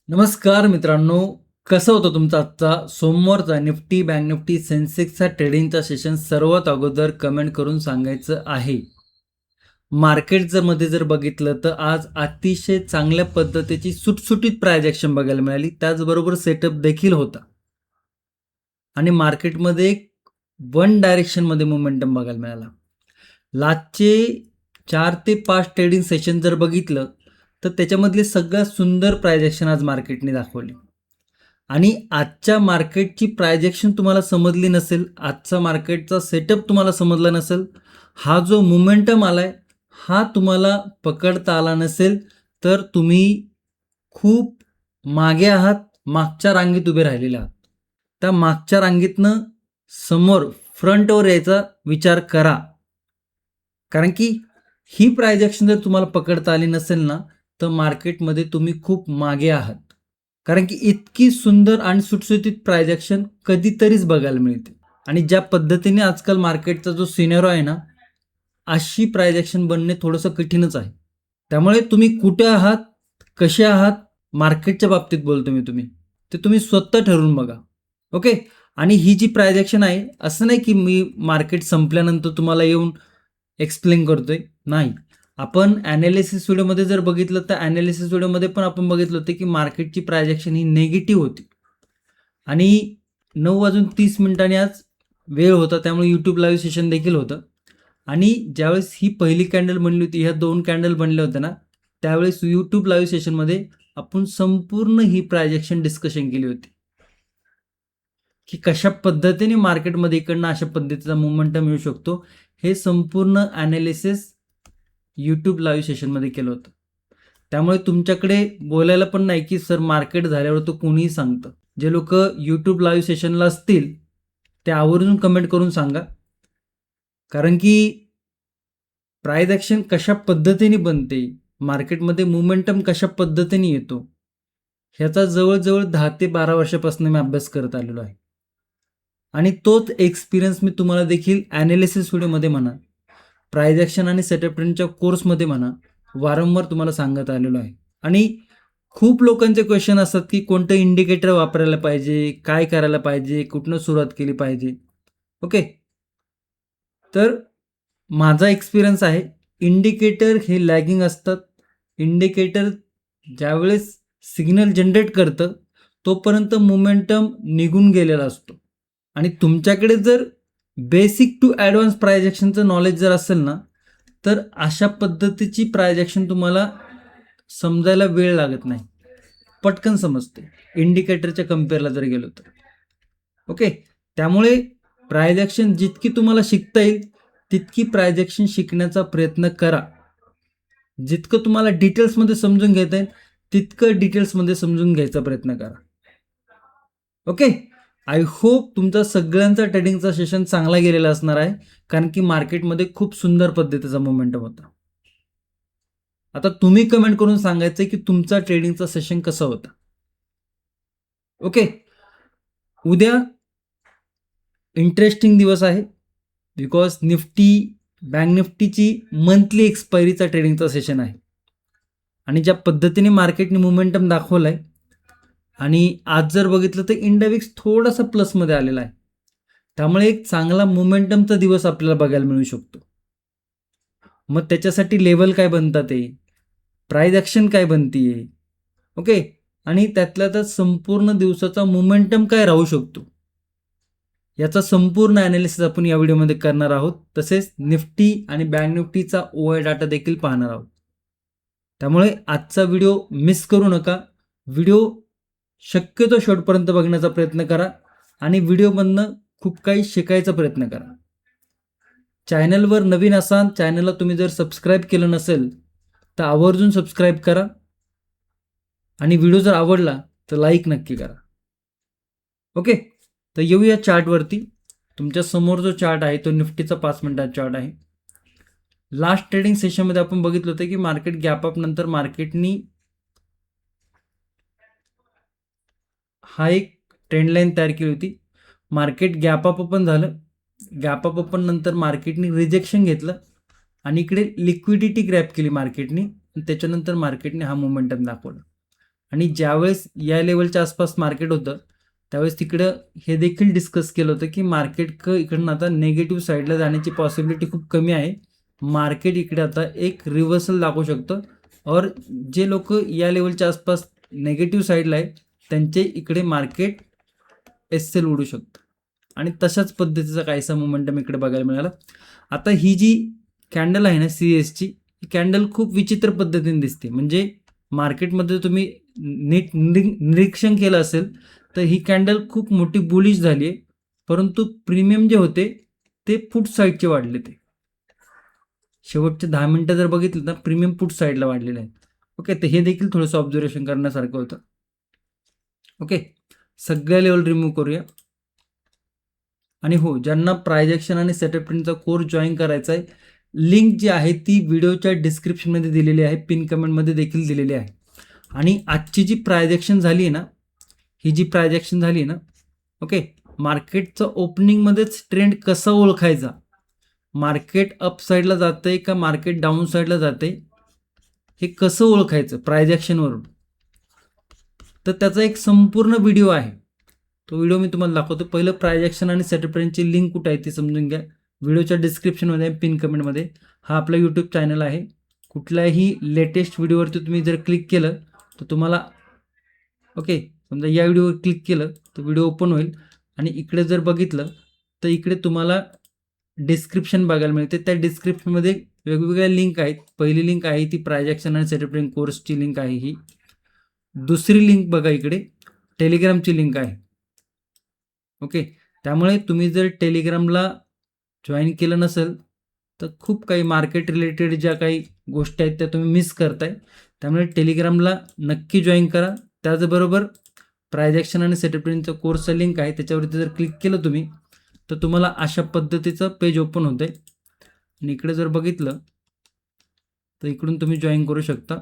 नमस्कार मित्रांनो, कसं होतं तुमचा आजचा सोमवारचा निफ्टी, बँक निफ्टी, सेन्सेक्सचा ट्रेडिंगचा सेशन सर्वात अगोदर कमेंट करून सांगायचं आहे. मार्केट जर बघितलं तर आज अतिशय चांगल्या पद्धतीची सुटसुटीत प्राइस ॲक्शन बघायला मिळाली. त्याचबरोबर सेटअप देखील होता आणि मार्केटमध्ये एक वन डायरेक्शनमध्ये मोमेंटम बघायला मिळाला. लास्टचे 4 ते 5 ट्रेडिंग सेशन जर बघितलं तर त्याच्यामधले सगळ्यात सुंदर प्राइस ॲक्शन आज मार्केटने दाखवली. आणि आजच्या मार्केटची प्राइस ॲक्शन तुम्हाला समजली नसेल, आजचा मार्केटचा सेटअप तुम्हाला समजला नसेल, हा जो मोमेंटम आलाय हा तुम्हाला पकडता आला नसेल, तर तुम्ही खूप मागे आहात, मागच्या रांगेत उभे राहिलेले आहात. त्या मागच्या रांगेतनं समोर फ्रंटवर यायचा विचार करा. कारण की ही प्राइस ॲक्शन जर तुम्हाला पकडता आली नसेल ना, तर मार्केटमध्ये तुम्ही खूप मागे आहात. कारण की इतकी सुंदर आणि सुटसुटीत प्राइस ॲक्शन कधीतरीच बघायला मिळते. आणि ज्या पद्धतीने आजकाल मार्केटचा जो सिनेरिओ आहे ना, अशी प्राइस ॲक्शन बनणे थोडंसं कठीणच आहे. त्यामुळे तुम्ही कुठे आहात, कसे आहात, मार्केटच्या बाबतीत बोलतो मी ते तुम्ही स्वतः ठरवून बघा. ओके. आणि ही जी प्राइस ॲक्शन आहे, असं नाही की मी मार्केट संपल्यानंतर तुम्हाला येऊन एक्सप्लेन करतोय, नाही. आपण ॲनालिसिस व्हिडिओमध्ये जर बघितलं तर ॲनालिसिस व्हिडिओमध्ये पण आपण बघितलं होतं की मार्केटची प्राइस ॲक्शन ही निगेटिव्ह होती. आणि 9:30 आज वेळ होता, त्यामुळे यूट्यूब लाईव्ह सेशन देखील होतं. आणि ज्यावेळेस ही पहिली कॅन्डल बनली होती, ह्या 2 कॅन्डल बनल्या होत्या ना, त्यावेळेस यूट्यूब लाईव्ह सेशनमध्ये आपण संपूर्ण ही प्राइस ॲक्शन डिस्कशन केली होती, की कशा पद्धतीने मार्केटमध्ये इकडनं अशा पद्धतीचा मोमेंटम येऊ शकतो. हे संपूर्ण ॲनालिसिस यूट्यूब लाईव्ह सेशनमध्ये केलं होतं. त्यामुळे तुमच्याकडे बोलायला पण नाही की सर मार्केट झाल्यावर तो कोणीही सांगतं. जे लोक यूट्यूब लाईव्ह सेशनला असतील ते आवर्जून कमेंट करून सांगा. कारण की प्राइस ॲक्शन कशा पद्धतीने बनते, मार्केटमध्ये मोमेंटम कशा पद्धतीने येतो, ह्याचा जवळजवळ 10 ते 12 वर्षापासून मी अभ्यास करत आलेलो आहे. आणि तोच एक्सपिरियन्स मी तुम्हाला देखील ॲनालिसिस व्हिडिओमध्ये म्हणा, प्राइस ॲक्शन आणि सेटअप ट्रेंडच्या कोर्समध्ये म्हणा, वारंवार तुम्हाला सांगत आलेलो आहे. आणि खूप लोकांचे क्वेश्चन असतात की कोणतं इंडिकेटर वापरायला पाहिजे, काय करायला पाहिजे, कुठनं सुरुवात केली पाहिजे. ओके. तर माझा एक्सपिरियन्स आहे, इंडिकेटर हे लॅगिंग असतात. इंडिकेटर ज्यावेळेस सिग्नल जनरेट करतं तोपर्यंत मोमेंटम निघून गेलेला असतो. आणि तुमच्याकडे जर बेसिक टू ॲडव्हान्स प्राइस ॲक्शनचं नॉलेज जर असेल ना, तर अशा पद्धतीची प्राइस ॲक्शन तुम्हाला समजायला वेळ लागत नाही, पटकन समजते इंडिकेटरच्या कम्पेअरला जर गेलो तर. ओके. त्यामुळे प्राइस ॲक्शन जितकी तुम्हाला शिकता येईल तितकी प्राइस ॲक्शन शिकण्याचा प्रयत्न करा. जितकं तुम्हाला डिटेल्समध्ये समजून घेता येईल तितकं डिटेल्समध्ये समजून घ्यायचा प्रयत्न करा. ओके. आय होप तुमचा सगळ्यांचा ट्रेडिंगचा सेशन चांगला गेलेला असणार आहे, कारण की मार्केटमध्ये खूप सुंदर पद्धतीचा मोमेंटम होता. आता तुम्ही कमेंट करून सांगायचं की तुमचा ट्रेडिंगचा सेशन कसा होता. ओके. उद्या इंटरेस्टिंग दिवस आहे, बिकॉज निफ्टी, बँक निफ्टीची मंथली एक्सपायरीचा ट्रेडिंगचा सेशन आहे. आणि ज्या पद्धतीने मार्केटने मोमेंटम दाखवला आहे आणि आज जर बघितलं तर इंडेक्स थोडासा प्लसमध्ये आलेला आहे, त्यामुळे एक चांगला मोमेंटमचा दिवस आपल्याला बघायला मिळू शकतो. मग त्याच्यासाठी लेवल काय बनतात, प्राइस ॲक्शन काय बनतीये, ओके, आणि त्यातल्या त्यात संपूर्ण दिवसाचा मोमेंटम काय राहू शकतो, याचा संपूर्ण ॲनालिसिस आपण या व्हिडिओमध्ये करणार आहोत. तसेच निफ्टी आणि बँक निफ्टीचा OI डाटा देखील पाहणार आहोत. त्यामुळे आजचा व्हिडिओ मिस करू नका. व्हिडिओ शक्यतो शेवटपर्यंत बघण्याचा प्रयत्न करा आणि व्हिडिओमधनं खूप काही शिकायचा प्रयत्न करा. चॅनलवर नवीन असाल, चॅनलला तुम्ही जर सबस्क्राईब केलं नसेल तर आवर्जून सबस्क्राईब करा आणि व्हिडिओ जर आवडला तर लाईक नक्की करा. ओके. तर येऊया चार्टवरती. तुमच्या समोर जो चार्ट आहे तो निफ्टीचा 5 मिनिटाचा चार्ट आहे. लास्ट ट्रेडिंग सेशनमध्ये आपण बघितलं होतं की मार्केट गॅप अप नंतर मार्केटनी हा एक ट्रेंड लाईन तयार केली होती. मार्केट गॅप अप पण झालं. गॅप अप पण नंतर मार्केटनी रिजेक्शन घेतलं आणि इकडे लिक्विडिटी ग्रॅप केली मार्केटनी. त्याच्यानंतर मार्केटने हा मोमेंटम दाखवला आणि ज्यावेळेस या लेवलच्या आसपास मार्केट होतं त्यावेळेस तिकडं हे देखील डिस्कस केलं होतं की मार्केट इकडनं आता नेगेटिव्ह साईडला जाण्याची पॉसिबिलिटी खूप कमी आहे. मार्केट इकडे आता एक रिव्हर्सल दाखवू शकतं और जे लोक या लेवलच्या आसपास नेगेटिव्ह साईडला आहे त्यांचे इकडे मार्केट एस-सेल उडू शकतं आणि तशाच पद्धतीचा काहीसा मोमेंटम इकडे बघायला मिळाला. आता ही जी कॅन्डल आहे ना CS ची, ही कॅन्डल खूप विचित्र पद्धतीने दिसते. म्हणजे मार्केटमध्ये तुम्ही नीट निरीक्षण केलं असेल तर ही कॅन्डल खूप मोठी बुलिश झाली आहे, परंतु प्रीमियम जे होते ते पुट साईडचे वाढले. ते शेवटचे 10 मिनिटं जर बघितलं तर प्रीमियम पुट साईडला वाढलेले आहेत. ओके, तर हे देखील थोडंसं ऑब्झर्वेशन करण्यासारखं होतं. ओके, सगळ्या लेवल रिमूव्ह करूया. आणि हो, ज्यांना प्राइस ॲक्शन आणि सेटअप ट्रेंडचा कोर्स जॉईन करायचा आहे, लिंक जी आहे ती व्हिडिओच्या डिस्क्रिप्शनमध्ये दिलेली आहे, पिन कमेंटमध्ये देखील दिलेली आहे. आणि आजची जी प्राइस ॲक्शन झाली आहे ना, ही जी प्राइस ॲक्शन झाली आहे ना, ओके, मार्केटचं ओपनिंगमध्येच ट्रेंड कसा ओळखायचा, मार्केट अप साईडला जातंय का मार्केट डाऊन साईडला जातंय, हे कसं ओळखायचं प्राइस ॲक्शनवरून, तर त्याचा एक संपूर्ण व्हिडिओ आहे. तो व्हिडिओ मी तुम्हाला दाखवतो. पहिलं प्राइस ॲक्शन आणि सेटअप ट्रेंडची लिंक कुठे आहे ती समजून घ्या. व्हिडिओच्या डिस्क्रिप्शनमध्ये पिन कमेंटमध्ये. हा आपला यूट्यूब चॅनल आहे. कुठल्याही लेटेस्ट व्हिडिओवरती तुम्ही जर क्लिक केलं तर तुम्हाला ओके, समजा या व्हिडिओवर क्लिक केलं तर व्हिडिओ ओपन होईल आणि इकडे जर बघितलं तर इकडे तुम्हाला डिस्क्रिप्शन बघायला मिळते. त्या डिस्क्रिप्शनमध्ये वेगवेगळ्या लिंक आहेत. पहिली लिंक आहे ती प्राइस ॲक्शन आणि सेटअप ट्रेंड कोर्सची लिंक आहे ही. दुसरी लिंक बघा इकडे टेलिग्रामची लिंक आहे. ओके, त्यामुळे तुम्ही जर टेलिग्रामला जॉईन केलं नसेल तर खूप काही मार्केट रिलेटेड ज्या काही गोष्टी आहेत त्या तुम्ही मिस करताय. त्यामुळे टेलिग्रामला नक्की जॉईन करा. त्याचबरोबर प्राइस ॲक्शन आणि सेटअप ट्रेंडचा कोर्सचा लिंक आहे त्याच्यावरती जर क्लिक केलं तुम्ही तर तुम्हाला अशा पद्धतीचं पेज ओपन होतं आहे आणि इकडे जर बघितलं तर इकडून तुम्ही जॉईन करू शकता.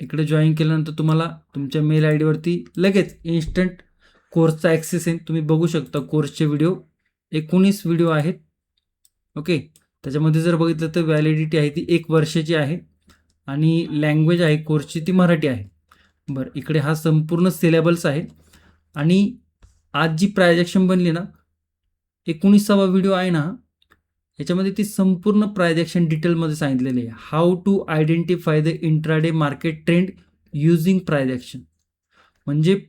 इकडे जॉईन केल्यानंतर तुम्हाला तुमच्या मेल आय डीवरती लगेच इन्स्टंट कोर्सचा ॲक्सेस येईल. तुम्ही बघू शकता कोर्सचे व्हिडिओ 19 व्हिडिओ आहेत. ओके, त्याच्यामध्ये जर बघितलं तर व्हॅलिडिटी आहे ती 1 वर्षाची आहे आणि लँग्वेज आहे कोर्सची ती मराठी आहे. बरं, इकडे हा संपूर्ण सिलेबस आहे आणि आज जी प्राइस ॲक्शन बनली ना, 19वा व्हिडिओ आहे ना, याच्यामध्ये ती संपूर्ण प्राइस ॲक्शन डिटेलमध्ये सांगितलेली आहे. How to identify the intraday market trend using price action. म्हणजे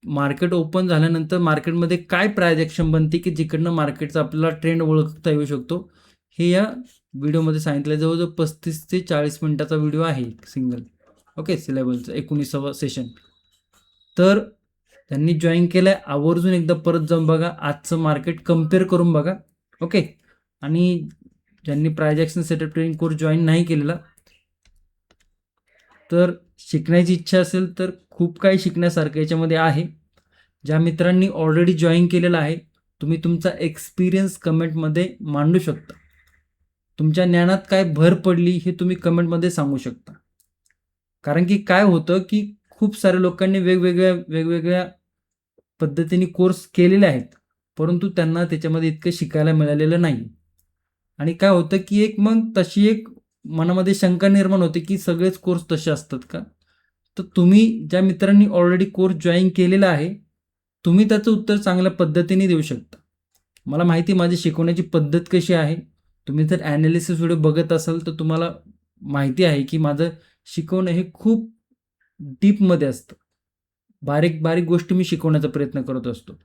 मार्केट ओपन झाल्यानंतर मार्केटमध्ये काय प्राइस ॲक्शन बनते की जिकडनं मार्केटचा आपल्याला ट्रेंड ओळखता येऊ शकतो, हे या व्हिडिओमध्ये सांगितलं. जवळजवळ 35 ते 40 मिनिटाचा व्हिडिओ आहे सिंगल. ओके, सिलेबसचं 19वा सेशन. तर त्यांनी जॉईन केलं आहे, आवर्जून एकदा परत जाऊन बघा, आजचं मार्केट कम्पेअर करून बघा. ओके, आणि ज्यांनी price action setup trading course join नाही केलेला तर शिकण्याची इच्छा असेल तर खूप काही शिकण्यासारखं याच्यामध्ये आहे. ज्या मित्रांनी ऑलरेडी जॉईन केलेलं आहे तुम्ही तुमचा एक्सपिरियन्स कमेंटमध्ये मांडू शकता. तुमच्या ज्ञानात काय भर पडली हे तुम्ही कमेंटमध्ये सांगू शकता. कारण की काय होतं की खूप साऱ्या लोकांनी वेगवेगळ्या पद्धतीने कोर्स केलेले आहेत, परंतु त्यांना त्याच्यामध्ये इतकं शिकायला मिळालेलं नाही. आणि काय होतं की एक मग तशी एक मनामध्ये शंका निर्माण होते की सगळेच कोर्स तसे असतात का? तर तुम्ही ज्या मित्रांनी ऑलरेडी कोर्स जॉईन केलेला आहे तुम्ही त्याचं उत्तर चांगल्या पद्धतीने देऊ शकता. मला माहिती आहे माझी शिकवण्याची पद्धत कशी आहे. तुम्ही जर ॲनालिसिस व्हिडिओ बघत असाल तर तुम्हाला माहिती आहे की माझं शिकवणं हे खूप डीपमध्ये असतं. बारीक बारीक गोष्टी मी शिकवण्याचा प्रयत्न करत असतो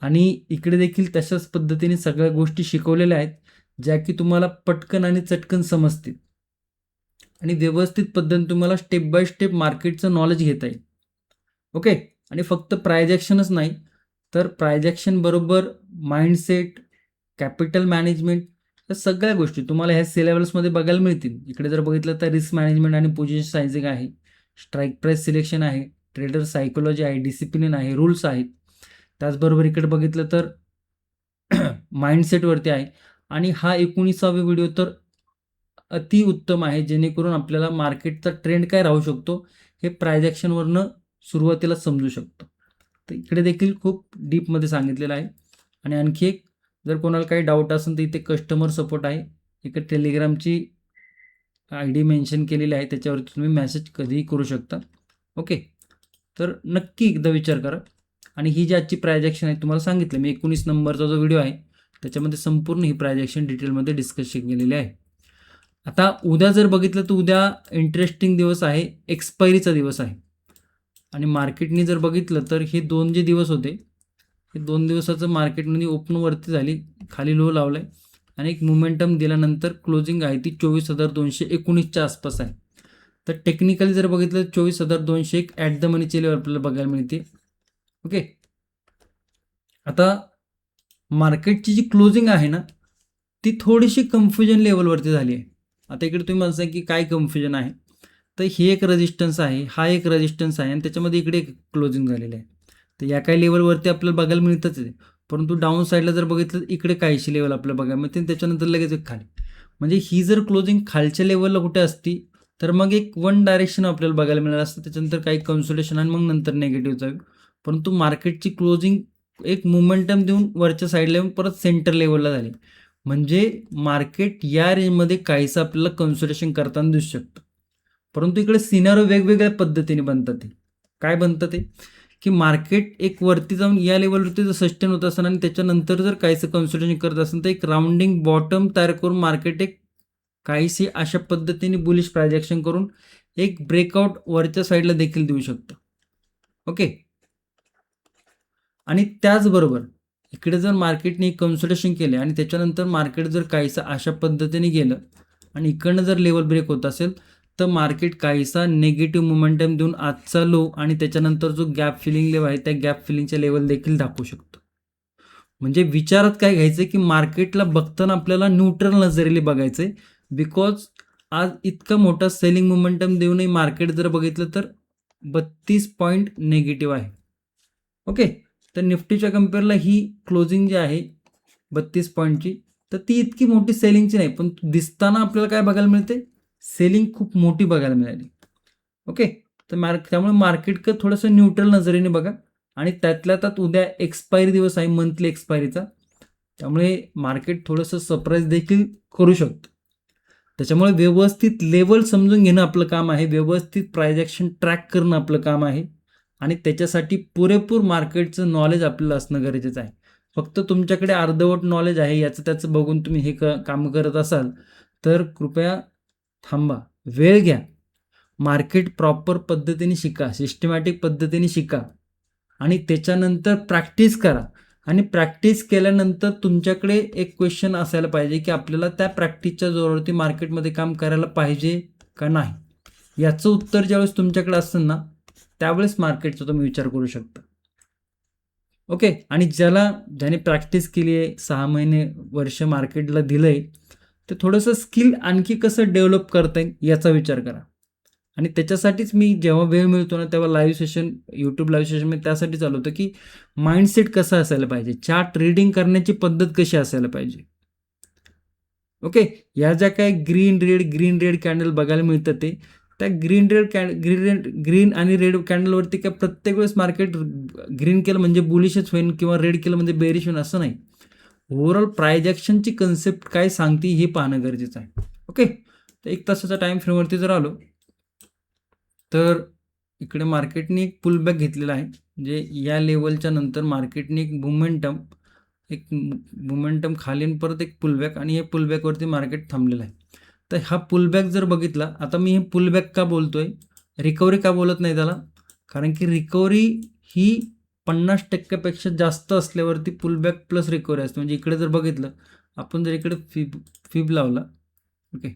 आणि इकडे देखील तशाच पद्धतीने सगळ्या गोष्टी शिकवलेल्या आहेत ज्या की तुम्हाला पटकन आणि चटकन समजतील आणि व्यवस्थित पद्धतीने तुम्हाला स्टेप बाय स्टेप मार्केटचं नॉलेज घेता येईल. ओके, आणि फक्त प्राइस ॲक्शनच नाही तर प्राइस ॲक्शन बरोबर माइंडसेट, कॅपिटल मॅनेजमेंट या सगळ्या गोष्टी तुम्हाला ह्या सिलेबसमध्ये बघायला मिळतील. इकडे जर बघितलं तर रिस्क मॅनेजमेंट आणि पोझिशन सायझिंग आहे, स्ट्राईक प्राईस सिलेक्शन आहे, ट्रेडर सायकोलॉजी आहे, डिसिप्लिन आहे, रूल्स आहेत. त्याचबरोबर इकडे बघितलं तर माइंडसेटवरती आहे आणि हा 19वा व्हिडिओ तर अतिउत्तम आहे जेणेकरून आपल्याला मार्केटचा ट्रेंड काय राहू शकतो हे प्राइस ॲक्शनवरनं सुरुवातीला समजू शकतो. तर इकडे देखील खूप डीपमध्ये सांगितलेलं आहे. आणि आणखी एक जर कोणाला काही डाऊट असेल तर इथे कस्टमर सपोर्ट आहे. इकडे टेलिग्रामची ID मेन्शन केलेली आहे त्याच्यावरती तुम्ही मेसेज कधीही करू शकता. ओके, तर नक्की एकदा विचार करा. आणि ही जी आजची प्रायजेक्शन आहे तुम्हाला सांगितलं मी, 19 नंबरचा जो व्हिडिओ आहे त्याच्यामध्ये संपूर्ण ही प्रायजेक्शन डिटेलमध्ये डिस्कशन केलेली आहे. आता उद्या जर बघितलं तर उद्या इंटरेस्टिंग दिवस आहे, एक्सपायरीचा दिवस आहे. आणि मार्केटनी जर बघितलं तर हे 2 जे दिवस होते, हे 2 दिवसाचं मार्केटमध्ये ओपन वरती झाली, खाली लो लावलाय आणि एक मोमेंटम दिल्यानंतर क्लोजिंग आहे ती 24,219च्या आसपास आहे. तर टेक्निकली जर बघितलं तर 24,201 ॲट द मनीची लेवल आपल्याला बघायला मिळते. ओके, आता मार्केटची जी क्लोजिंग आहे ना ती थोडीशी कन्फ्युजन लेवलवरती झाली आहे. आता इकडे तुम्ही म्हणता की काय कन्फ्युजन आहे, तर हे एक रेजिस्टन्स आहे, हा एक रेजिस्टन्स आहे आणि त्याच्यामध्ये इकडे एक क्लोजिंग झालेलं आहे. तर या काही लेवलवरती आपल्याला बघायला मिळतच आहे, परंतु डाऊन साईडला जर बघितलं तर इकडे काहीशी लेवल आपल्याला बघायला मिळते आणि त्याच्यानंतर लगेच एक खाली. म्हणजे ही जर क्लोजिंग खालच्या लेवलला कुठे असती तर मग एक वन डायरेक्शन आपल्याला बघायला मिळालं असतं, त्याच्यानंतर काही कन्सोलेशन आणि मग नंतर निगेटिव्ह जाईल. परंतु मार्केटची क्लोजिंग एक मोमेंटम देऊन वरच्या साईडला येऊन परत सेंटर लेवलला झाली. म्हणजे मार्केट या रेंजमध्ये काहीसं आपल्याला कन्सोलेशन करताना दिसू शकतं. परंतु इकडे सिनारिओ वेगवेगळ्या पद्धतीने बनतात. ते काय बनतं ते की मार्केट एक वरती जाऊन या लेवलवरती जर सस्टेन होत असेल आणि त्याच्यानंतर जर काहीसं कन्सोलेशन करत असेल तर एक राउंडिंग बॉटम तयार करून मार्केट एक काहीशी अशा पद्धतीने बुलिश प्रायजेक्शन करून एक ब्रेकआउट वरच्या साईडला देखील देऊ शकतं. ओके, आणि त्याचबरोबर इकडे जर मार्केटने कन्सोलेशन केले आणि त्याच्यानंतर मार्केट जर काहीसं अशा पद्धतीने गेलं आणि इकडनं जर लेवल ब्रेक होत असेल तर मार्केट काहीसा नेगेटिव्ह मोमेंटम देऊन आजचा लो आणि त्याच्यानंतर जो गॅप फिलिंग लेवल आहे त्या गॅप फिलिंगच्या लेवल देखील दाखवू शकतो. म्हणजे विचारात काय घ्यायचं की मार्केटला बघताना आपल्याला न्यूट्रल नजरेने बघायचं आहे. बिकॉज आज इतका मोठा सेलिंग मोमेंटम देऊनही मार्केट जर बघितलं तर 32 पॉईंट निगेटिव्ह आहे. ओके, तर निफ्टीच्या कम्पेअरला ही क्लोजिंग जी आहे 32 पॉईंटची तर ती इतकी मोठी सेलिंगची नाही, पण दिसताना आपल्याला काय बघायला मिळते, सेलिंग खूप मोठी बघायला मिळाली. ओके, तर त्यामुळे मार्केट थोडंसं न्यूट्रल नजरेने बघा. आणि त्यातल्या त्यात उद्या एक्सपायरी दिवस आहे, मंथली एक्सपायरीचा, त्यामुळे मार्केट थोडंसं सरप्राईज देखील करू शकतो. त्याच्यामुळे व्यवस्थित लेवल समजून घेणं आपलं काम आहे, व्यवस्थित प्रायजेक्शन ट्रॅक करणं आपलं काम आहे आणि त्याच्यासाठी पुरेपूर मार्केटचं नॉलेज आपल्याला असणं गरजेचं आहे. फक्त तुमच्याकडे अर्धवट नॉलेज आहे याचं त्याचं बघून तुम्ही हे काम करत असाल तर कृपया थांबा, वेळ घ्या, मार्केट प्रॉपर पद्धतीने शिका, सिस्टमॅटिक पद्धतीने शिका आणि त्याच्यानंतर प्रॅक्टिस करा. आणि प्रॅक्टिस केल्यानंतर तुमच्याकडे एक क्वेश्चन असायला पाहिजे की आपल्याला त्या प्रॅक्टिसच्या जोरावरती मार्केटमध्ये काम करायला पाहिजे का नाही. याचं उत्तर ज्यावेळेस तुमच्याकडे असेल ना त्यावेळेस मार्केटचा तुम्ही विचार करू शकता. ओके, आणि ज्याने प्रॅक्टिस केली आहे, 6 महिने वर्ष मार्केटला दिलं आहे, ते थोडंसं स्किल आणखी कसं डेव्हलप करता येईल याचा विचार करा. आणि त्याच्यासाठीच मी जेव्हा वेळ मिळतो ना तेव्हा live session, YouTube live session मी त्यासाठी चालू होतं की माइंडसेट कसं असायला पाहिजे, चार्ट रीडिंग करण्याची पद्धत कशी असायला पाहिजे. ओके, या ज्या काय ग्रीन रेड कॅन्डल बघायला मिळतं ते त्या ग्रीन आणि रेड कॅन्डलवरती काय प्रत्येक वेळेस मार्केट ग्रीन केलं म्हणजे बुलिशच होईल किंवा रेड केलं म्हणजे बेरिश होईल असं नाही. ओव्हरऑल प्रायजेक्शनची कन्सेप्ट काय सांगते हे पाहणं गरजेचं आहे. ओके, तर 1 तासाचा टाईम फ्रेमवरती जर आलो तर इकडे मार्केटने एक पुलबॅक घेतलेला आहे. म्हणजे या लेवलच्या नंतर मार्केटने एक मोमेंटम खाली आणि परत एक पुलबॅक आणि हे पुलबॅकवरती मार्केट थांबलेलं आहे. तर हा पुलबॅक जर बघितला, आता मी हे पुलबॅक का बोलतोय, रिकव्हरी का बोलत नाही त्याला, कारण की रिकव्हरी ही 50% जास्त असल्यावरती पुलबॅक प्लस रिकव्हरी असते. म्हणजे इकडे जर बघितलं आपण, जर इकडे फिब लावला, ओके,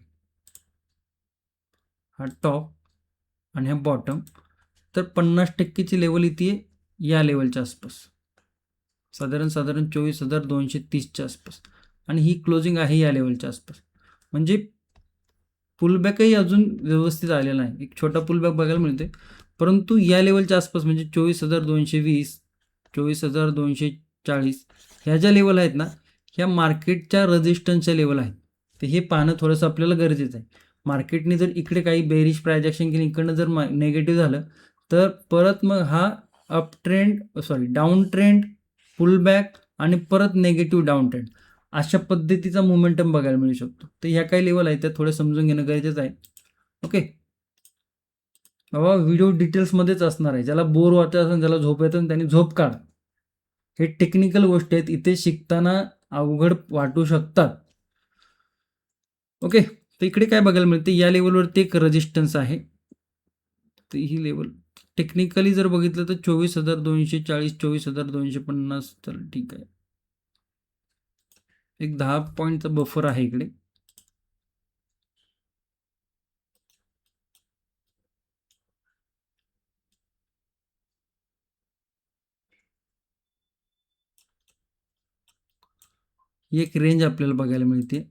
हा टॉप आणि हा बॉटम, तर 50%ची लेवल येते या लेवलच्या आसपास, साधारण 24,230च्या आसपास, आणि ही क्लोजिंग आहे या लेवलच्या आसपास. म्हणजे पुलबॅकही अजून व्यवस्थित आलेला नाही, एक छोटा पुलबॅक बघायला मिळते, परंतु या लेवलच्या आसपास म्हणजे 24,220, 24,240 ह्या ज्या लेवल आहेत ना ह्या मार्केटच्या रेजिस्टन्सच्या लेवल आहेत. तर हे पाहणं थोडंसं आपल्याला गरजेचं आहे. मार्केटने जर इकडे काही बेरिश प्रायजेक्शन केली, इकडनं जर नेगेटिव्ह झालं तर परत मग हा डाऊन ट्रेंड, पुलबॅक आणि परत नेगेटिव्ह डाऊन ट्रेंड अशा पद्धतीचा मोमेंटम बघायला मिळू शकतो. तर ह्या काही लेवल आहेत त्या थोडं समजून घेणं गरजेचं आहे. ओके, बाबा व्हिडिओ डिटेल्समध्येच असणार आहे. ज्याला बोर वाटत असेल, ज्याला झोप येतं त्यांनी झोप काढ. हे टेक्निकल गोष्टी आहेत, इथे शिकताना अवघड वाटू शकतात. ओके, तर इकडे काय बघायला मिळते, या लेवलवरती एक रेजिस्टन्स आहे. तर ही लेवल टेक्निकली जर बघितलं तर 24,240, 24,250, तर ठीक आहे. एक 10 पॉईंटचा बफर आहे इकडे. ही एक रेंज आपल्याला बघायला मिळते.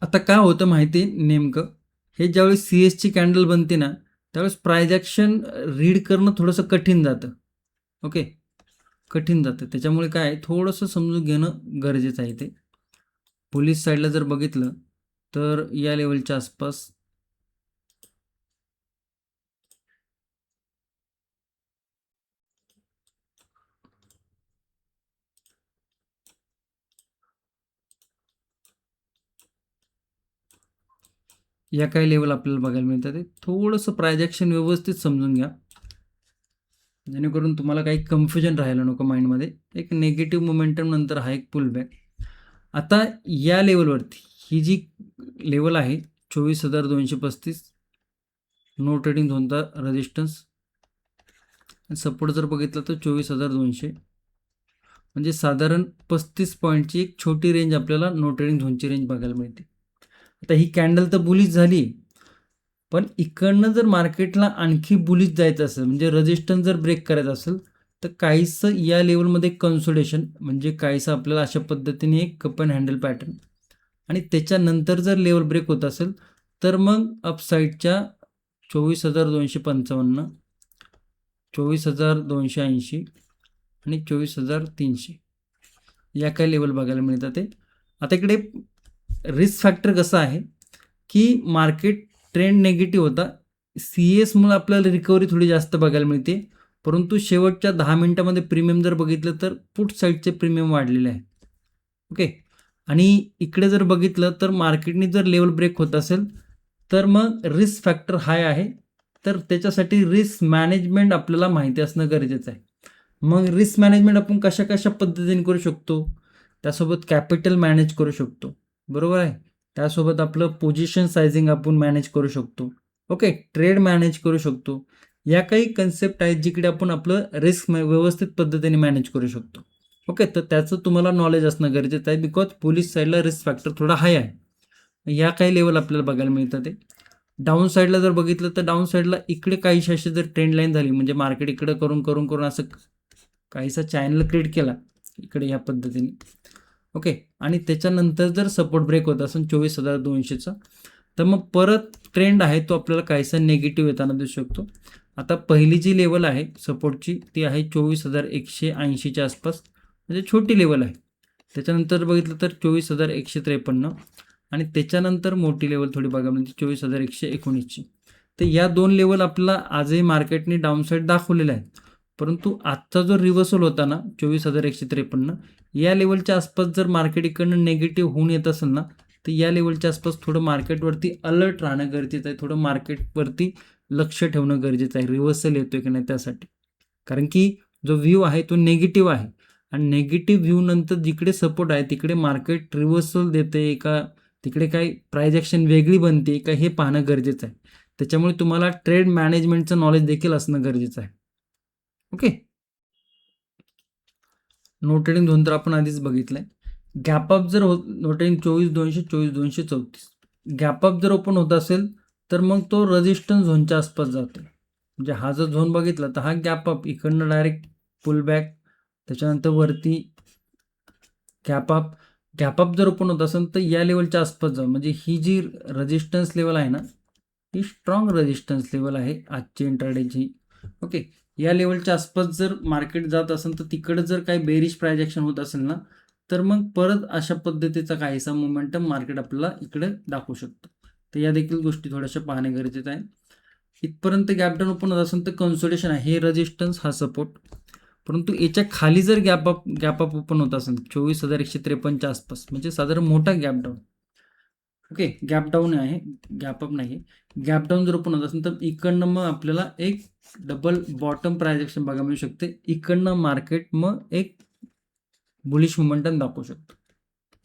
आता काय होतं माहिती आहे नेमकं, हे ज्यावेळेस CS ची कॅन्डल बनते ना, त्यावेळेस प्राइस ॲक्शन रीड करणं थोडंसं कठीण जातं. ओके, कठीण जातं. त्याच्यामुळे काय आहे, थोडंसं समजून घेणं गरजेचं आहे. ते पोलीस साईडला जर बघितलं तर या लेवलच्या आसपास या काही लेवल आपल्याला बघायला मिळतात. ते थोडंसं प्राइस ॲक्शन व्यवस्थित समजून घ्या, जेणेकरून तुम्हाला काही कन्फ्युजन राहायला नको माइंडमध्ये. एक निगेटिव्ह मोमेंटम नंतर हा एक पुलबॅक. आता या लेवलवरती ही जी लेवल आहे 24,235, नो ट्रेडिंग झोनचा रेजिस्टन्स, सपोर्ट जर बघितलं तर 24,200, म्हणजे साधारण 35 पॉईंटची एक छोटी रेंज आपल्याला नो ट्रेडिंग झोनची रेंज बघायला मिळते. आता ही कॅन्डल तर बुलिश झाली, पण इकडनं जर मार्केटला आणखी बुलिश जायचं असेल, म्हणजे रेजिस्टन्स जर ब्रेक करायचं असेल, तर काहीसं या लेवलमध्ये कन्सोलिडेशन, म्हणजे काहीसं आपल्याला अशा पद्धतीने एक कप अँड हँडल पॅटर्न, आणि त्याच्यानंतर जर लेवल ब्रेक होत असेल तर मग अपसाईडच्या 24,255, 24,280 आणि 24,300 या काही लेवल बघायला मिळतात. ते आता इकडे रिस्क फॅक्टर कसं आहे की मार्केट ट्रेंड निगेटिव्ह होता, CS मुळे आपल्याला रिकव्हरी थोडी जास्त बघायला मिळते, परंतु शेवटच्या 10 मिनिटामध्ये प्रीमियम जर बघितलं तर पुट साईडचे प्रीमियम वाढलेले आहे. ओके, आणि इकडे जर बघितलं तर मार्केटने जर लेवल ब्रेक होत असेल तर मग रिस्क फॅक्टर हाय आहे, तर त्याच्यासाठी रिस्क मॅनेजमेंट आपल्याला माहिती असणं गरजेचं आहे. मग रिस्क मॅनेजमेंट आपण कशा कशा पद्धतीने करू शकतो, त्यासोबत कॅपिटल मॅनेज करू शकतो, बरोबर आहे. त्यासोबत आपलं पोझिशन सायझिंग आपण मॅनेज करू शकतो. ओके, ट्रेड मॅनेज करू शकतो. या काही कन्सेप्ट आहेत जिकडे आपण आपलं रिस्क व्यवस्थित पद्धतीने मॅनेज करू शकतो. ओके, तर त्याचं तुम्हाला नॉलेज असणं गरजेचं आहे, बिकॉज पोलीस साईडला रिस्क फॅक्टर थोडा हाय आहे. या काही लेवल आपल्याला बघायला मिळतात. ते डाऊन साईडला जर बघितलं तर डाऊन साईडला इकडे काहीशी अशी जर ट्रेंड लाईन झाली, म्हणजे मार्केट इकडे करून करून करून असं काहीसा चॅनल क्रिएट केला इकडे या पद्धतीने. ओके, आणि त्याच्यानंतर जर सपोर्ट ब्रेक होत असेल 24,200चा, तर मग परत ट्रेंड आहे तो आपल्याला काहीसा निगेटिव्ह येताना दिसू शकतो. आता पहिली जी लेवल आहे सपोर्टची ती आहे 24,180च्या आसपास, म्हणजे छोटी लेवल आहे. त्याच्यानंतर बघितलं तर 24,153, आणि त्याच्यानंतर मोठी लेवल थोडी बघा म्हणजे 24,119ची. तर या दोन लेवल आपल्याला आजही मार्केटने डाऊनसाईड दाखवलेल्या आहेत, परंतु आजचा जो रिव्हर्सल होता ना 24,153, या लेवलच्या आसपास जर मार्केट इकडनं निगेटिव्ह होऊन येत असेल ना, तर या लेवलच्या आसपास थोडं मार्केटवरती अलर्ट राहणं गरजेचं आहे, थोडं मार्केटवरती लक्ष ठेवणं गरजेचं आहे, रिव्हर्सल येतोय की नाही त्यासाठी. कारण की जो व्ह्यू आहे तो निगेटिव्ह आहे, आणि निगेटिव्ह व्ह्यू नंतर जिकडे सपोर्ट आहे तिकडे मार्केट रिव्हर्सल देते का, तिकडे काही प्राइस ॲक्शन वेगळी बनते का, हे पाहणं गरजेचं आहे. त्याच्यामुळे तुम्हाला ट्रेड मॅनेजमेंटचं नॉलेज देखील असणं गरजेचं आहे. ओके, नो ट्रेडिंग झोन तर आपण आधीच बघितलंय. गॅप अप जर होत, नो ट्रेडिंग 24,200, 24,234 गॅप अप जर ओपन होत असेल तर मग तो रेजिस्टन्स झोनच्या आसपास जातो. म्हणजे हा जर झोन बघितला तर हा गॅप अप, इकडनं डायरेक्ट पुल बॅक, त्याच्यानंतर वरती गॅप अप. गॅप अप जर ओपन होत असेल तर या लेवलच्या आसपास जाऊ, म्हणजे ही जी रेजिस्टन्स लेवल आहे ना, ही स्ट्रॉंग रेजिस्टन्स लेवल आहे आजची इंट्राडेची. ओके, या लेवलच्या आसपास जर मार्केट जात असेल तर तिकडे जर काही बेरिश प्राइस ॲक्शन होत असेल ना, तर मग परत अशा पद्धतीचा काहीसा मोमेंटम मार्केट आपल्याला इकडे दाखवू शकतो. तर या देखील गोष्टी थोड्याशा पाहणे गरजेचं आहे. इथपर्यंत गॅप डाऊन ओपन होत असेल तर कन्सोलिडेशन आहे, हे रेजिस्टन्स हा सपोर्ट. परंतु याच्या खाली जर गॅप अप ओपन होत असेल 24,153च्या आसपास, म्हणजे साधारण मोठा gap down, okay, gap down आहे, गॅप अप नाही. गॅप डाऊन जर ओपन होत असेल तर इकडनं मग आपल्याला एक डबल बॉटम प्रायजेक्शन बघायला मिळू शकते. इकडनं मार्केट मग एक बुलिश मोमेंटम दाखवू शकतो.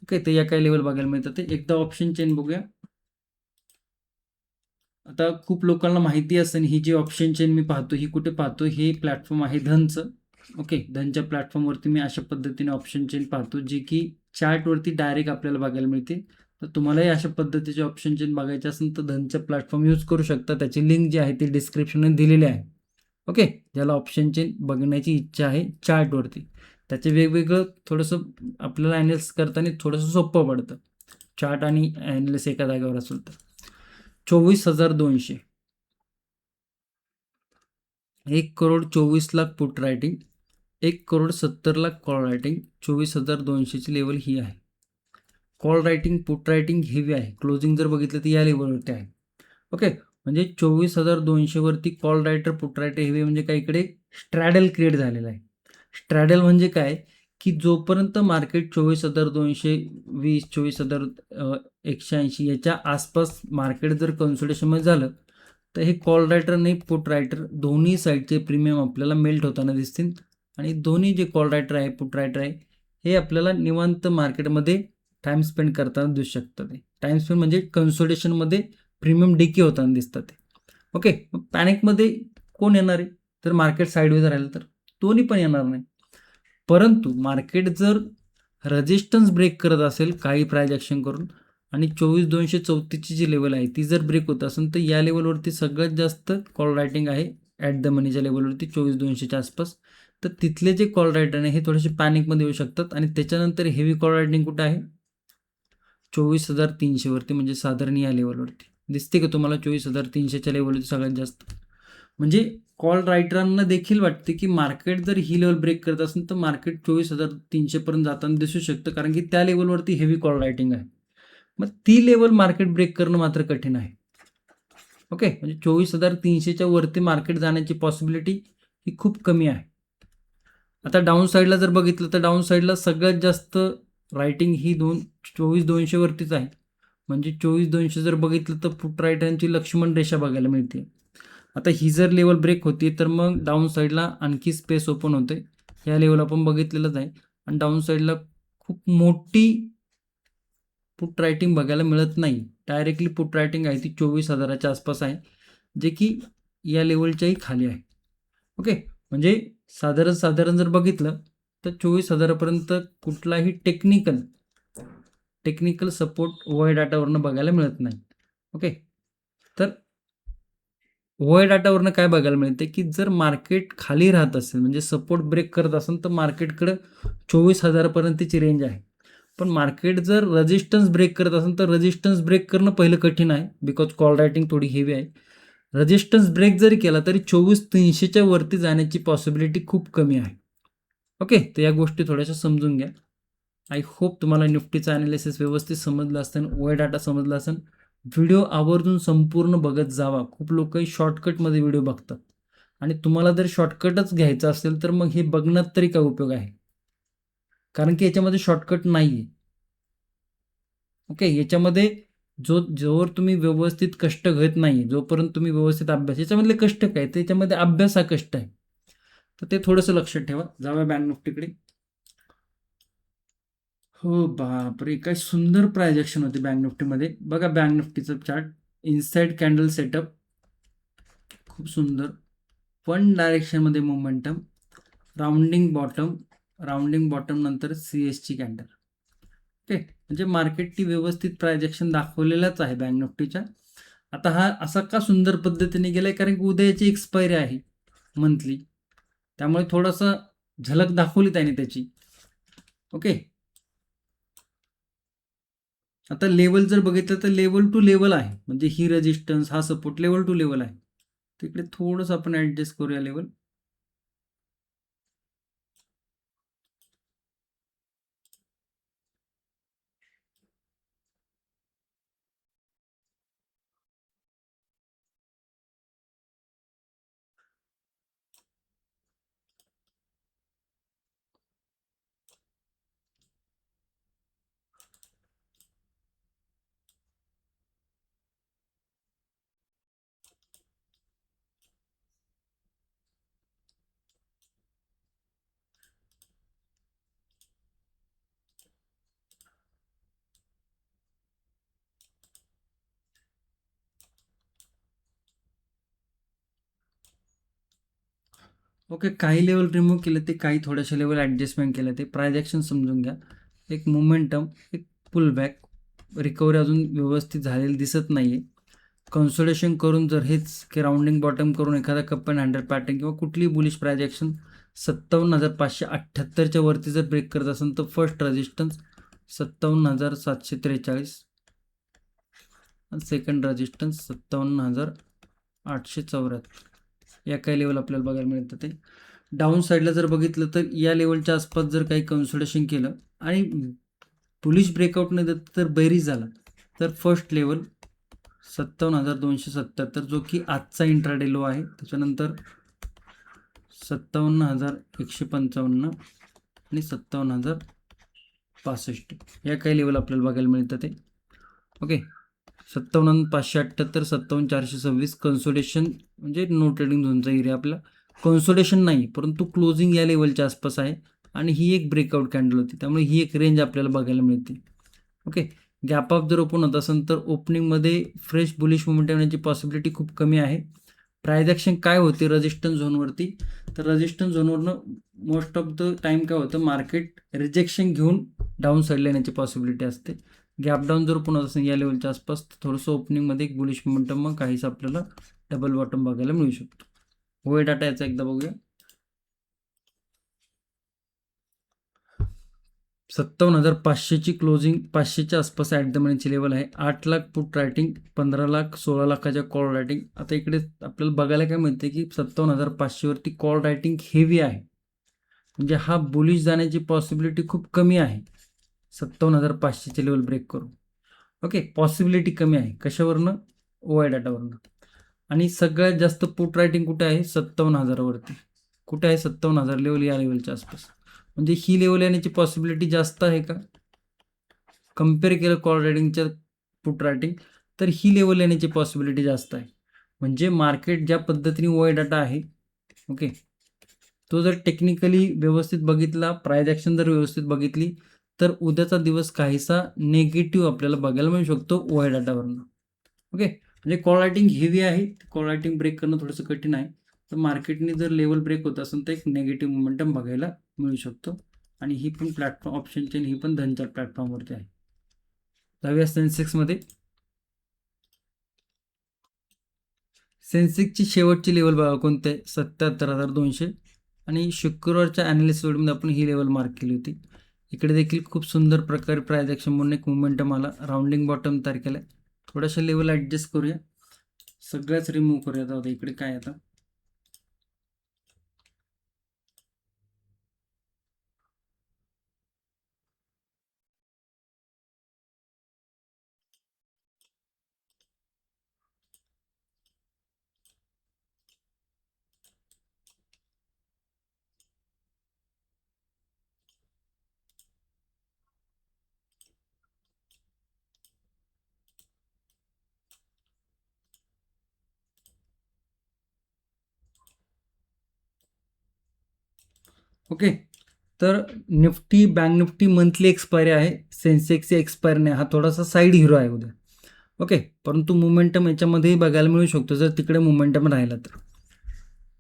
ओके, तर या काही लेवल बघायला मिळतात. ते एकदा ऑप्शन चेन बघूया. आता खूप लोकांना माहिती असेल ही जी ऑप्शन चेन मी पाहतो ही कुठे पाहतो, हे प्लॅटफॉर्म आहे धनचं. ओके, धनच्या प्लॅटफॉर्मवरती मी अशा पद्धतीने ऑप्शन चेन पाहतो, जी की चार्टवरती डायरेक्ट आपल्याला बघायला मिळते. तर तुम्हालाही अशा पद्धतीचे ऑप्शन चेन बघायचे असेल तर धनचं प्लॅटफॉर्म यूज करू शकता. त्याची लिंक जी आहे ती डिस्क्रिप्शनमध्ये दिलेली आहे. ओके, ज्याला ऑप्शन चेन बघण्याची इच्छा आहे चार्टवरती, त्याचे वेगवेगळं थोडंसं आपल्याला ॲनालिसिस करताना थोडंसं सोपं पडतं, चार्ट आणि ॲनालिसिस एका जागेवर असेल तर. 24,200, 1,24,00,000 पुट रायटिंग, 1,70,00,000 कॉल रायटिंग, 24,200ची लेवल ही आहे. Call writing put writing heavy आहे. क्लोजिंग जर बघितलं तर या लेवलवरती आहे. ओके, म्हणजे 24,200 वरती call writer put writer heavy, म्हणजे काही इकडे स्ट्रॅडल क्रिएट झालेला आहे. स्ट्रॅडल म्हणजे काय, की जोपर्यंत मार्केट 24,220, 24,180 याच्या आसपास मार्केट जर कन्सोलिडेशनमध्ये झालं तर हे कॉल रायटर आणि पुट रायटर दोन्ही साईडचे प्रीमियम आपल्याला मेल्ट होताना दिसतील. आणि दोन्ही जे कॉल रायटर आहे पुट रायटर आहे हे आपल्याला निवांत मार्केटमध्ये टाइम स्पेंड करताना दिसू शकतं. ते टाइम स्पेंड म्हणजे कन्सोलिडेशनमध्ये प्रीमियम डिके होताना दिसतात ते. ओके, पॅनिकमध्ये कोण येणार आहे, तर मार्केट साईडवेज राहिलं तर दोन्ही पण येणार नाही. परंतु मार्केट जर रेजिस्टन्स ब्रेक करत असेल काही प्राइस ॲक्शन करून आणि 24,234ची जी लेवल आहे ती जर ब्रेक होत असेल तर या लेवलवरती सगळ्यात जास्त कॉल रायटिंग आहे ॲट द मनीच्या लेवलवरती 24,200च्या आसपास. तर तिथले जे कॉल रायटर आहे हे थोडेसे पॅनिकमध्ये येऊ शकतात. आणि त्याच्यानंतर हेवी कॉल रायटिंग कुठे आहे, 24,300 वरती, म्हणजे साधारण या लेवलवरती दिसते का तुम्हाला 24,300च्या लेवलवरती सगळ्यात जास्त. म्हणजे कॉल रायटरांना देखील वाटते की मार्केट जर ही लेवल ब्रेक करत असेल तर मार्केट 24,300 पर्यंत जाताना दिसू शकतं, कारण की त्या लेवलवरती हेवी कॉल रायटिंग आहे. मग ती लेवल मार्केट ब्रेक करणं मात्र कठीण आहे. ओके, म्हणजे 24,300च्या वरती मार्केट जाण्याची पॉसिबिलिटी ही खूप कमी आहे. आता डाऊन साईडला जर बघितलं तर डाऊन साईडला सगळ्यात जास्त रायटिंग ही 24,200 वरतीच आहे. म्हणजे 24,200 जर बघितलं तर पुट रायटरांची लक्ष्मण रेषा बघायला मिळते. आता ही जर लेवल ब्रेक होती तर मग डाऊन साईडला आणखी स्पेस ओपन होते. या लेवल आपण बघितलेलंच आहे. आणि डाऊन साईडला खूप मोठी पुट रायटिंग बघायला मिळत नाही. डायरेक्टली पुट रायटिंग आहे ती 24,000च्या आसपास आहे, जे की या लेवलच्याही खाली आहे. ओके, म्हणजे साधारण जर बघितलं तर 24,000पर्यंत कुठलाही टेक्निकल सपोर्ट ओआय डाटावरनं बघायला मिळत नाही. ओके, तर ओआय डाटावरनं काय बघायला मिळते, की जर मार्केट खाली राहत असेल म्हणजे सपोर्ट ब्रेक करत असेल तर मार्केटकडं 24,000पर्यंतची रेंज आहे. पण मार्केट जर रेजिस्टन्स ब्रेक करत असेल तर रेजिस्टन्स ब्रेक करणं पहिलं कठीण आहे, बिकॉज कॉल रायटिंग थोडी हेवी आहे. रेजिस्टन्स ब्रेक जरी केला तरी 24,300च्या वरती जाण्याची पॉसिबिलिटी खूप कमी आहे. ओके, तर या गोष्टी थोड्याशा समजून घ्या. आय होप तुम्हाला निफ्टीचा ॲनालिसिस व्यवस्थित समजलं असेल, ओआय डाटा समजला असेल. व्हिडिओ आवर्जून संपूर्ण बघत जावा. खूप लोकही शॉर्टकटमध्ये व्हिडिओ बघतात आणि तुम्हाला जर शॉर्टकटच घ्यायचं असेल तर मग हे बघण्यात तरी काय उपयोग आहे, कारण की याच्यामध्ये शॉर्टकट नाही आहे. ओके, याच्यामध्ये जोवर तुम्ही व्यवस्थित कष्ट घेत नाही, जोपर्यंत तुम्ही व्यवस्थित अभ्यास, याच्यामधले कष्ट काय, तर याच्यामध्ये अभ्यास हा कष्ट आहे. तर ते थोडंसं लक्षात ठेवा. जाऊया बँक निफ्टीकडे. हो बापरे, काय सुंदर प्रायजेक्शन होते बँक निफ्टीमध्ये. बघा बँक निफ्टीचं चार्ट, इनसाइड कॅन्डल सेटअप खूप सुंदर, वन डायरेक्शनमध्ये मोमेंटम, राउंडिंग बॉटम नंतर CSची कॅन्डल. ओके, म्हणजे मार्केटची व्यवस्थित प्रायजेक्शन दाखवलेलाच आहे बँक निफ्टीच्या. आता हा असा का सुंदर पद्धतीने गेलाय, कारण की उद्या याची एक्सपायरी आहे मंथली, त्यामुळे थोडंसं झलक दाखवली त्याने त्याची. ओके, आता लेवल जर बघितलं तर लेवल टू लेवल आहे, म्हणजे ही रेजिस्टन्स हा सपोर्ट लेवल टू लेवल आहे. तिकडे थोडंसं आपण ॲडजस्ट करूया लेवल. ओके, काही लेवल रिमूव्ह केले ते, काही थोड्याशा लेवल ॲडजस्टमेंट केलं ते. प्राइस ॲक्शन समजून घ्या. एक मोमेंटम, एक पुलबॅक, रिकव्हरी अजून व्यवस्थित झालेली दिसत नाही आहे. कन्सोलिडेशन करून जर हेच की राउंडिंग बॉटम करून एखादा कप अँड हँडल पॅटर्न किंवा कुठलीही बुलिश प्राइस ॲक्शन 57,578च्या वरती जर ब्रेक करत असेल तर फर्स्ट रेजिस्टन्स 57,743 आणि सेकंड रेजिस्टन्स 57,874 या काही लेवल आपल्याला बघायला मिळतं. ते डाऊन साईडला जर बघितलं तर या लेवलच्या आसपास जर काही कन्सोलिडेशन केलं आणि बुलिश ब्रेकआउट नाही देत तर बेरीज झाला तर फर्स्ट लेवल 57,277 जो की आजचा इंट्राडे लो आहे. त्याच्यानंतर 57,155 आणि 57,065 या काही लेवल आपल्याला बघायला मिळतं ते. ओके, 57,578, 57,426 कन्सोलिडेशन म्हणजे नो ट्रेडिंग झोनचा एरिया आपला. कन्सोलिडेशन नाही परंतु क्लोजिंग या लेवलच्या आसपास आहे आणि ही एक ब्रेकआउट कॅन्डल होती, त्यामुळे ही एक रेंज आपल्याला बघायला मिळते. ओके, गॅप अप जर ओपन होत असेल तर ओपनिंगमध्ये फ्रेश बुलिश मुवमेंट येण्याची पॉसिबिलिटी खूप कमी आहे. प्राइस ॲक्शन काय होते रेजिस्टन्स झोनवरती, तर रेजिस्टन्स झोनवरनं मोस्ट ऑफ द टाईम काय होतं, मार्केट रिजेक्शन घेऊन डाऊन साईडला येण्याची पॉसिबिलिटी असते. गॅप डाऊन जर ओपन होत असेल या लेवलच्या आसपास तर थोडंसं ओपनिंगमध्ये एक बुलिश मोमेंटम मग काहीच आपल्याला डबल बॉटम बघायला मिळू शकतो. ओए डाटा याचा एकदा बघूया. 57,500ची क्लोजिंग 500च्या आसपास ॲट द मनीची लेवल आहे. 8 लाख पुट रायटिंग, 15 लाख 16 लाखाच्या कॉल रायटिंग. आता इकडे आपल्याला बघायला काय मिळते की 57,500वरती कॉल रायटिंग हेवी आहे, म्हणजे हा बुलिश जाण्याची पॉसिबिलिटी खूप कमी आहे 57,500चे लेवल ब्रेक करून. ओके, पॉसिबिलिटी कमी आहे. कशावरनं? ओआय डाटावरनं. आणि सगळ्यात जास्त पुट रायटिंग कुठे आहे? 57,000वरती. कुठे आहे? 57,000 लेवल, या लेवलच्या आसपास. म्हणजे ही लेवल येण्याची पॉसिबिलिटी जास्त आहे का? कम्पेअर केलं कॉल रायटिंगच्या पुट रायटिंग तर ही लेवल येण्याची पॉसिबिलिटी जास्त आहे. म्हणजे मार्केट ज्या पद्धतीने ओआय डाटा आहे, ओके, तो जर टेक्निकली व्यवस्थित बघितला, प्राइस ॲक्शन जर व्यवस्थित बघितली तर उद्याचा दिवस काहीसा नेगेटिव्ह आपल्याला बघायला मिळू शकतो ओआय डाटावरनं. ओके, म्हणजे कॉल रायटिंग हेवी आहे, कॉल रायटिंग ब्रेक करणं थोडंसं कठीण आहे. तर मार्केटने जर लेवल ब्रेक होत असेल तर एक नेगेटिव्ह मोमेंटम बघायला मिळू शकतो. आणि ही पण प्लॅटफॉर्म ऑप्शन चेन ही पण धनचार प्लॅटफॉर्मवरती आहे. जाऊया सेन्सेक्समध्ये. सेन्सेक्सची शेवटची लेवल बघा कोणते, 77,200 आणि शुक्रवारच्या ॲनालिसिस व्हिडिओमध्ये आपण ही लेवल मार्क केली होती. इकडे देखील खूप सुंदर प्रकारे प्राइस ॲक्शन म्हणून एक मोमेंटम आला, राउंडिंग बॉटम तयार केलं आहे. थोड्याशा लेवल ॲडजस्ट करूया, सगळ्याच रिमूव्ह करूया. आता इकडे काय आता ओके, तर Nifty bank Nifty monthly expiry आहे, सेन्सेक्सची एक्सपायरी नाही. हा थोडासा साईड हिरो आहे उद्या. ओके, परंतु मोमेंटम याच्यामध्येही बघायला मिळू शकतो जर तिकडे मोमेंटम राहिला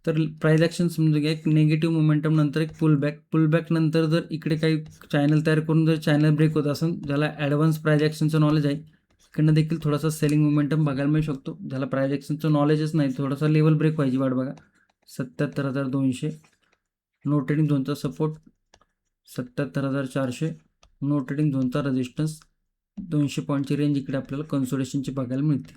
तर प्राइस ॲक्शन समजू घ्या, एक निगेटिव्ह मोमेंटम नंतर एक पुलबॅक नंतर जर इकडे काही चॅनल तयार करून जर चॅनल ब्रेक होत असेल, ज्याला ॲडव्हान्स प्राइस ॲक्शनचं नॉलेज आहे, इकडनं देखील थोडासा सेलिंग मोमेंटम बघायला मिळू शकतो. ज्याला प्राइस ॲक्शनचं नॉलेजच नाही, थोडासा लेवल ब्रेक व्हायची वाट बघा. 77,200 नो ट्रेडिंग झोनचा सपोर्ट, 77,400 नो ट्रेडिंग झोनचा रेजिस्टन्स, 200 पॉईंटची रेंज इकडे आपल्याला कन्सोलिडेशनची बघायला मिळते.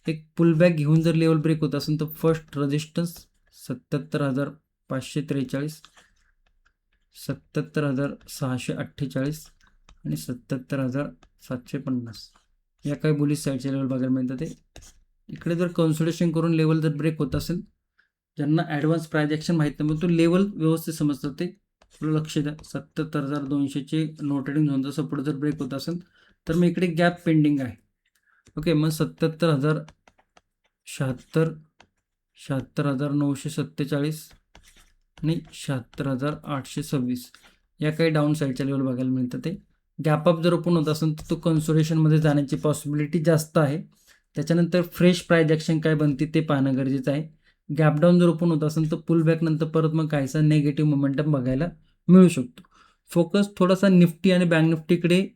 एक पुलबॅक घेऊन जर लेवल ब्रेक होत असेल तर फर्स्ट रेजिस्टन्स 77,543, 77,648 आणि 77,750 या काही बुलिश साईडचे लेवल बघायला मिळतात. ते इकडे जर कन्सोलिडेशन करून लेवल जर ब्रेक होत असेल, ज्यांना ॲडव्हान्स प्राइस ॲक्शन माहीत नाही पण तो लेवल व्यवस्थित समजतात ते थोडं लक्ष द्या. 77,200चे नो ट्रेडिंग झोनचा सपोर्ट जर ब्रेक होत असेल तर मग इकडे गॅप पेंडिंग आहे. ओके, मग 77,076, 76,947 आणि 76,826 या काही डाऊन साईडच्या लेवल बघायला मिळतं. ते गॅप अप जर ओपन होत असेल तर तो कन्सोलिडेशनमध्ये जाण्याची पॉसिबिलिटी जास्त आहे. त्याच्यानंतर फ्रेश प्राइस ॲक्शन काय बनते ते पाहणं गरजेचं आहे. गॅपडाऊन जर ओपन होत असेल तर पुल बॅक नंतर परत मग काहीसा नेगेटिव्ह मोमेंटम बघायला मिळू शकतो. फोकस थोडासा निफ्टी आणि बँक निफ्टीकडे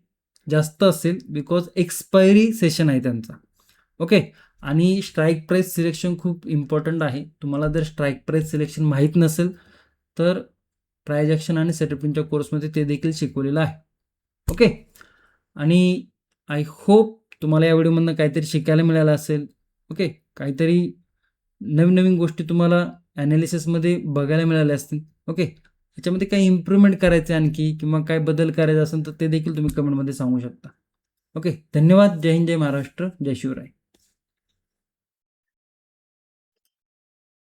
जास्त असेल बिकॉज एक्सपायरी सेशन आहे त्यांचा. ओके. आणि स्ट्राईक प्राईस सिलेक्शन खूप इम्पॉर्टंट आहे. तुम्हाला जर स्ट्राईक प्राईस सिलेक्शन माहीत नसेल तर प्राइज ॲक्शन आणि सेटअपिंगच्या कोर्समध्ये ते देखील शिकवलेलं आहे. ओके. आणि आय होप तुम्हाला या व्हिडिओमधनं काहीतरी शिकायला मिळालं असेल. ओके. काहीतरी नवीन गोष्टी तुम्हाला ॲनालिसिसमध्ये बघायला मिळाल्या असतील. ओके. याच्यामध्ये काही इम्प्रूव्हमेंट करायचे आणखी किंवा काय बदल करायचा असेल तर ते देखील तुम्ही कमेंटमध्ये सांगू शकता. ओके. धन्यवाद. जय हिंद, जय महाराष्ट्र, जय शिवराय.